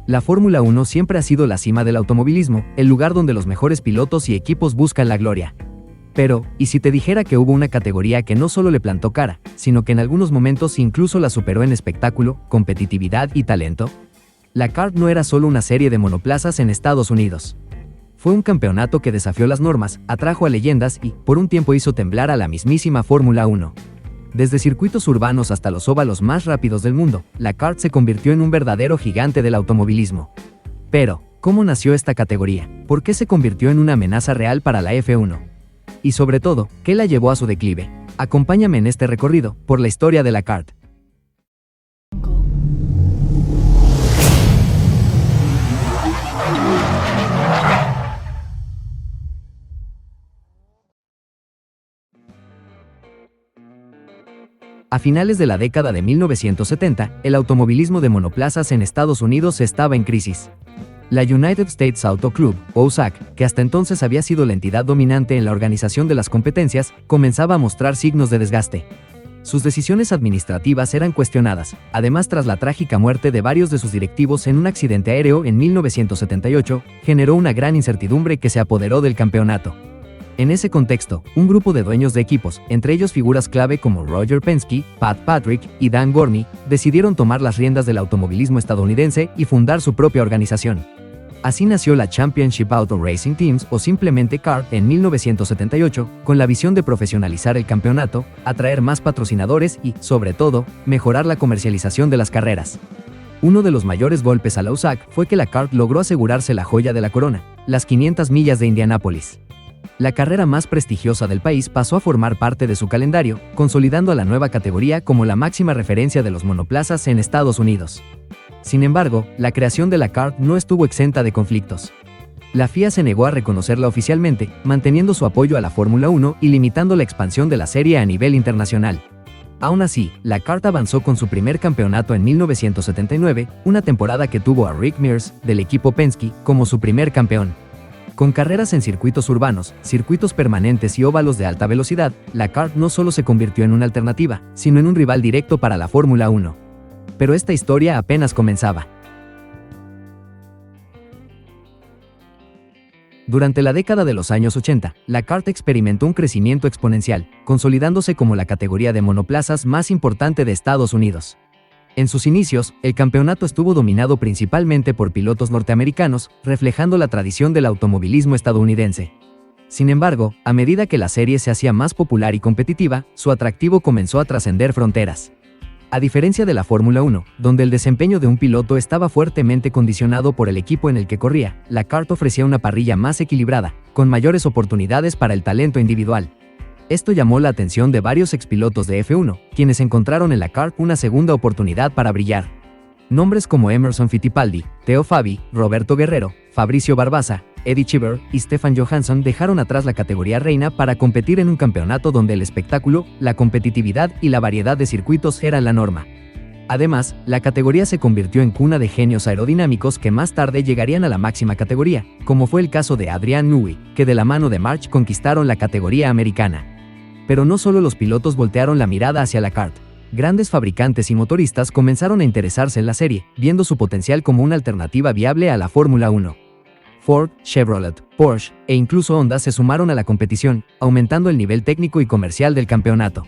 La Fórmula 1 siempre ha sido la cima del automovilismo, el lugar donde los mejores pilotos y equipos buscan la gloria. Pero, ¿y si te dijera que hubo una categoría que no solo le plantó cara, sino que en algunos momentos incluso la superó en espectáculo, competitividad y talento? La kart no era solo una serie de monoplazas en Estados Unidos. Fue un campeonato que desafió las normas, atrajo a leyendas y, por un tiempo, hizo temblar a la mismísima Fórmula 1. Desde circuitos urbanos hasta los óvalos más rápidos del mundo, la kart se convirtió en un verdadero gigante del automovilismo. Pero, ¿cómo nació esta categoría? ¿Por qué se convirtió en una amenaza real para la F1? Y sobre todo, ¿qué la llevó a su declive? Acompáñame en este recorrido por la historia de la kart. A finales de la década de 1970, el automovilismo de monoplazas en Estados Unidos estaba en crisis. La United States Auto Club, o USAC, que hasta entonces había sido la entidad dominante en la organización de las competencias, comenzaba a mostrar signos de desgaste. Sus decisiones administrativas eran cuestionadas, además tras la trágica muerte de varios de sus directivos en un accidente aéreo en 1978, generó una gran incertidumbre que se apoderó del campeonato. En ese contexto, un grupo de dueños de equipos, entre ellos figuras clave como Roger Penske, Pat Patrick y Dan Gurney, decidieron tomar las riendas del automovilismo estadounidense y fundar su propia organización. Así nació la Championship Auto Racing Teams, o simplemente CART, en 1978, con la visión de profesionalizar el campeonato, atraer más patrocinadores y, sobre todo, mejorar la comercialización de las carreras. Uno de los mayores golpes a la USAC fue que la CART logró asegurarse la joya de la corona, las 500 millas de Indianápolis. La carrera más prestigiosa del país pasó a formar parte de su calendario, consolidando a la nueva categoría como la máxima referencia de los monoplazas en Estados Unidos. Sin embargo, la creación de la kart no estuvo exenta de conflictos. La FIA se negó a reconocerla oficialmente, manteniendo su apoyo a la Fórmula 1 y limitando la expansión de la serie a nivel internacional. Aún así, la kart avanzó con su primer campeonato en 1979, una temporada que tuvo a Rick Mears, del equipo Penske, como su primer campeón. Con carreras en circuitos urbanos, circuitos permanentes y óvalos de alta velocidad, la kart no solo se convirtió en una alternativa, sino en un rival directo para la Fórmula 1. Pero esta historia apenas comenzaba. Durante la década de los años 80, la kart experimentó un crecimiento exponencial, consolidándose como la categoría de monoplazas más importante de Estados Unidos. En sus inicios, el campeonato estuvo dominado principalmente por pilotos norteamericanos, reflejando la tradición del automovilismo estadounidense. Sin embargo, a medida que la serie se hacía más popular y competitiva, su atractivo comenzó a trascender fronteras. A diferencia de la Fórmula 1, donde el desempeño de un piloto estaba fuertemente condicionado por el equipo en el que corría, la kart ofrecía una parrilla más equilibrada, con mayores oportunidades para el talento individual. Esto llamó la atención de varios expilotos de F1, quienes encontraron en la kart una segunda oportunidad para brillar. Nombres como Emerson Fittipaldi, Theo Fabi, Roberto Guerrero, Fabricio Barbazza, Eddie Cheever y Stefan Johansson dejaron atrás la categoría reina para competir en un campeonato donde el espectáculo, la competitividad y la variedad de circuitos eran la norma. Además, la categoría se convirtió en cuna de genios aerodinámicos que más tarde llegarían a la máxima categoría, como fue el caso de Adrian Newey, que de la mano de March conquistaron la categoría americana. Pero no solo los pilotos voltearon la mirada hacia la kart. Grandes fabricantes y motoristas comenzaron a interesarse en la serie, viendo su potencial como una alternativa viable a la Fórmula 1. Ford, Chevrolet, Porsche e incluso Honda se sumaron a la competición, aumentando el nivel técnico y comercial del campeonato.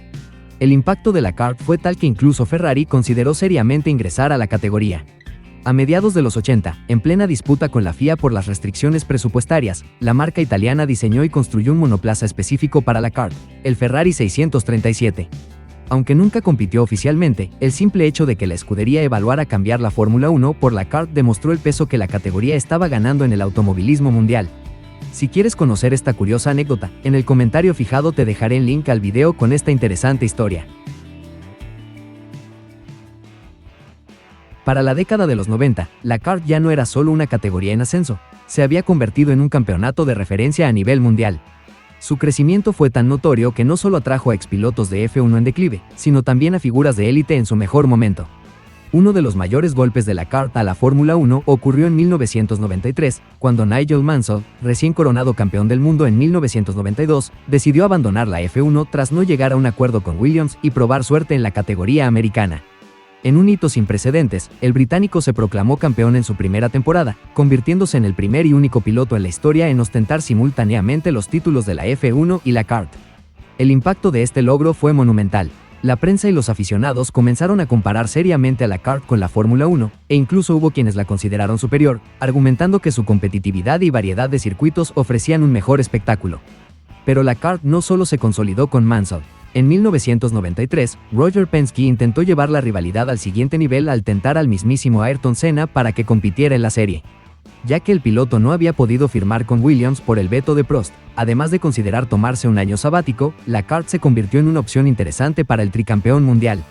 El impacto de la kart fue tal que incluso Ferrari consideró seriamente ingresar a la categoría. A mediados de los 80, en plena disputa con la FIA por las restricciones presupuestarias, la marca italiana diseñó y construyó un monoplaza específico para la kart, el Ferrari 637. Aunque nunca compitió oficialmente, el simple hecho de que la escudería evaluara cambiar la Fórmula 1 por la kart demostró el peso que la categoría estaba ganando en el automovilismo mundial. Si quieres conocer esta curiosa anécdota, en el comentario fijado te dejaré el link al video con esta interesante historia. Para la década de los 90, la kart ya no era solo una categoría en ascenso, se había convertido en un campeonato de referencia a nivel mundial. Su crecimiento fue tan notorio que no solo atrajo a expilotos de F1 en declive, sino también a figuras de élite en su mejor momento. Uno de los mayores golpes de la kart a la Fórmula 1 ocurrió en 1993, cuando Nigel Mansell, recién coronado campeón del mundo en 1992, decidió abandonar la F1 tras no llegar a un acuerdo con Williams y probar suerte en la categoría americana. En un hito sin precedentes, el británico se proclamó campeón en su primera temporada, convirtiéndose en el primer y único piloto en la historia en ostentar simultáneamente los títulos de la F1 y la kart. El impacto de este logro fue monumental. La prensa y los aficionados comenzaron a comparar seriamente a la kart con la Fórmula 1, e incluso hubo quienes la consideraron superior, argumentando que su competitividad y variedad de circuitos ofrecían un mejor espectáculo. Pero la kart no solo se consolidó con Mansell. En 1993, Roger Penske intentó llevar la rivalidad al siguiente nivel al tentar al mismísimo Ayrton Senna para que compitiera en la serie. Ya que el piloto no había podido firmar con Williams por el veto de Prost, además de considerar tomarse un año sabático, la kart se convirtió en una opción interesante para el tricampeón mundial.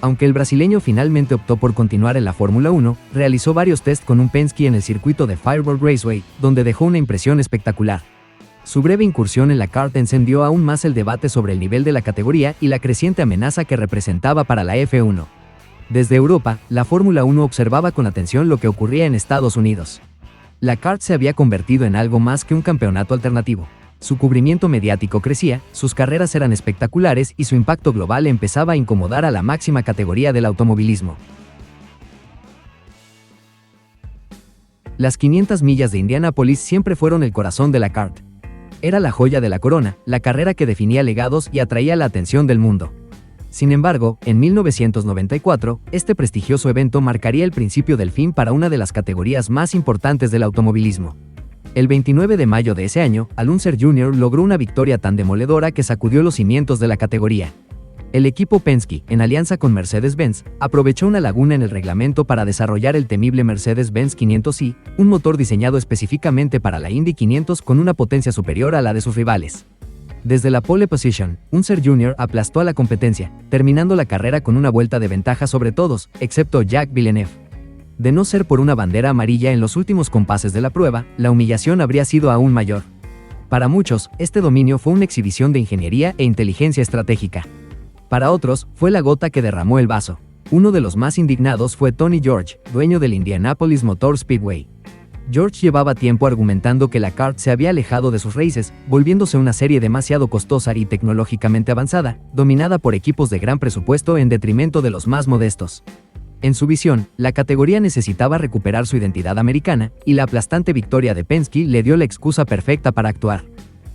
Aunque el brasileño finalmente optó por continuar en la Fórmula 1, realizó varios tests con un Penske en el circuito de Fireball Raceway, donde dejó una impresión espectacular. Su breve incursión en la kart encendió aún más el debate sobre el nivel de la categoría y la creciente amenaza que representaba para la F1. Desde Europa, la Fórmula 1 observaba con atención lo que ocurría en Estados Unidos. La kart se había convertido en algo más que un campeonato alternativo. Su cubrimiento mediático crecía, sus carreras eran espectaculares y su impacto global empezaba a incomodar a la máxima categoría del automovilismo. Las 500 millas de Indianápolis siempre fueron el corazón de la kart. Era la joya de la corona, la carrera que definía legados y atraía la atención del mundo. Sin embargo, en 1994, este prestigioso evento marcaría el principio del fin para una de las categorías más importantes del automovilismo. El 29 de mayo de ese año, Al Unser Jr. logró una victoria tan demoledora que sacudió los cimientos de la categoría. El equipo Penske, en alianza con Mercedes-Benz, aprovechó una laguna en el reglamento para desarrollar el temible Mercedes-Benz 500i, un motor diseñado específicamente para la Indy 500 con una potencia superior a la de sus rivales. Desde la pole position, Unser Jr. aplastó a la competencia, terminando la carrera con una vuelta de ventaja sobre todos, excepto Jacques Villeneuve. De no ser por una bandera amarilla en los últimos compases de la prueba, la humillación habría sido aún mayor. Para muchos, este dominio fue una exhibición de ingeniería e inteligencia estratégica. Para otros, fue la gota que derramó el vaso. Uno de los más indignados fue Tony George, dueño del Indianapolis Motor Speedway. George llevaba tiempo argumentando que la kart se había alejado de sus raíces, volviéndose una serie demasiado costosa y tecnológicamente avanzada, dominada por equipos de gran presupuesto en detrimento de los más modestos. En su visión, la categoría necesitaba recuperar su identidad americana, y la aplastante victoria de Penske le dio la excusa perfecta para actuar.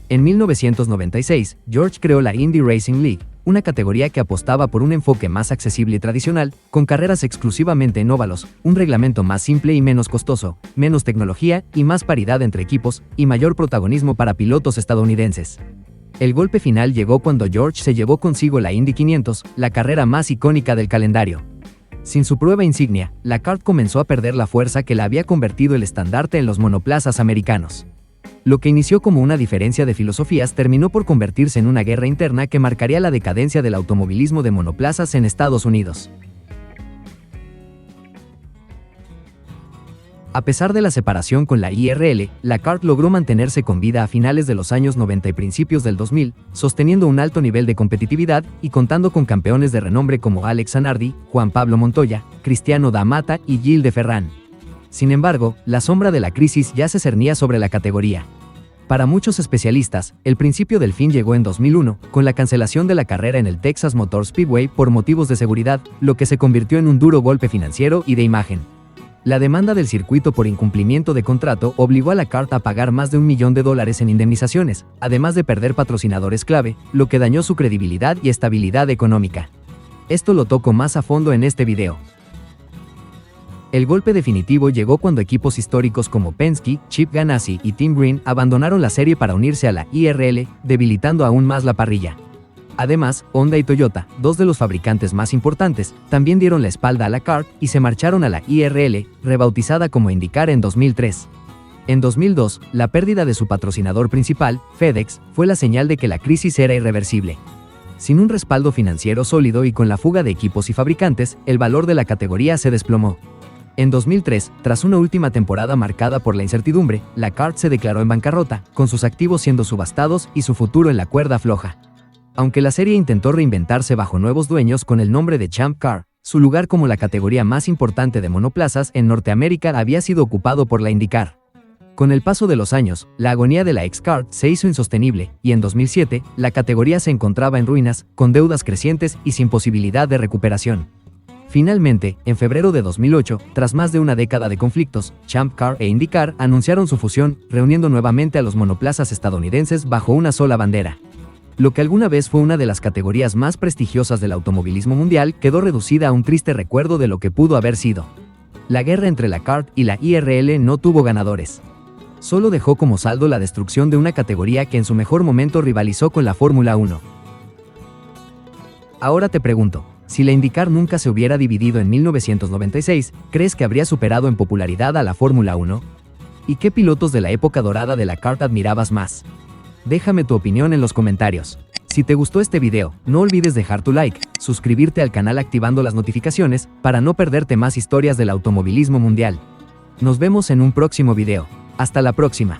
En 1996, George creó la Indy Racing League, una categoría que apostaba por un enfoque más accesible y tradicional, con carreras exclusivamente en óvalos, un reglamento más simple y menos costoso, menos tecnología y más paridad entre equipos, y mayor protagonismo para pilotos estadounidenses. El golpe final llegó cuando George se llevó consigo la Indy 500, la carrera más icónica del calendario. Sin su prueba insignia, la kart comenzó a perder la fuerza que la había convertido el estandarte en los monoplazas americanos. Lo que inició como una diferencia de filosofías terminó por convertirse en una guerra interna que marcaría la decadencia del automovilismo de monoplazas en Estados Unidos. A pesar de la separación con la IRL, la kart logró mantenerse con vida a finales de los años 90 y principios del 2000, sosteniendo un alto nivel de competitividad y contando con campeones de renombre como Alex Zanardi, Juan Pablo Montoya, Cristiano da Mata y Gil de Ferran. Sin embargo, la sombra de la crisis ya se cernía sobre la categoría. Para muchos especialistas, el principio del fin llegó en 2001, con la cancelación de la carrera en el Texas Motor Speedway por motivos de seguridad, lo que se convirtió en un duro golpe financiero y de imagen. La demanda del circuito por incumplimiento de contrato obligó a la kart a pagar más de $1 millón en indemnizaciones, además de perder patrocinadores clave, lo que dañó su credibilidad y estabilidad económica. Esto lo toco más a fondo en este video. El golpe definitivo llegó cuando equipos históricos como Penske, Chip Ganassi y Tim Green abandonaron la serie para unirse a la IRL, debilitando aún más la parrilla. Además, Honda y Toyota, dos de los fabricantes más importantes, también dieron la espalda a la kart y se marcharon a la IRL, rebautizada como IndyCar en 2003. En 2002, la pérdida de su patrocinador principal, FedEx, fue la señal de que la crisis era irreversible. Sin un respaldo financiero sólido y con la fuga de equipos y fabricantes, el valor de la categoría se desplomó. En 2003, tras una última temporada marcada por la incertidumbre, la kart se declaró en bancarrota, con sus activos siendo subastados y su futuro en la cuerda floja. Aunque la serie intentó reinventarse bajo nuevos dueños con el nombre de Champ Car, su lugar como la categoría más importante de monoplazas en Norteamérica había sido ocupado por la IndyCar. Con el paso de los años, la agonía de la ex-kart se hizo insostenible, y en 2007, la categoría se encontraba en ruinas, con deudas crecientes y sin posibilidad de recuperación. Finalmente, en febrero de 2008, tras más de una década de conflictos, Champ Car e IndyCar anunciaron su fusión, reuniendo nuevamente a los monoplazas estadounidenses bajo una sola bandera. Lo que alguna vez fue una de las categorías más prestigiosas del automovilismo mundial quedó reducida a un triste recuerdo de lo que pudo haber sido. La guerra entre la CART y la IRL no tuvo ganadores. Solo dejó como saldo la destrucción de una categoría que en su mejor momento rivalizó con la Fórmula 1. Ahora te pregunto, si la IndyCar nunca se hubiera dividido en 1996, ¿crees que habría superado en popularidad a la Fórmula 1? ¿Y qué pilotos de la época dorada de la CART admirabas más? Déjame tu opinión en los comentarios. Si te gustó este video, no olvides dejar tu like, suscribirte al canal activando las notificaciones para no perderte más historias del automovilismo mundial. Nos vemos en un próximo video. Hasta la próxima.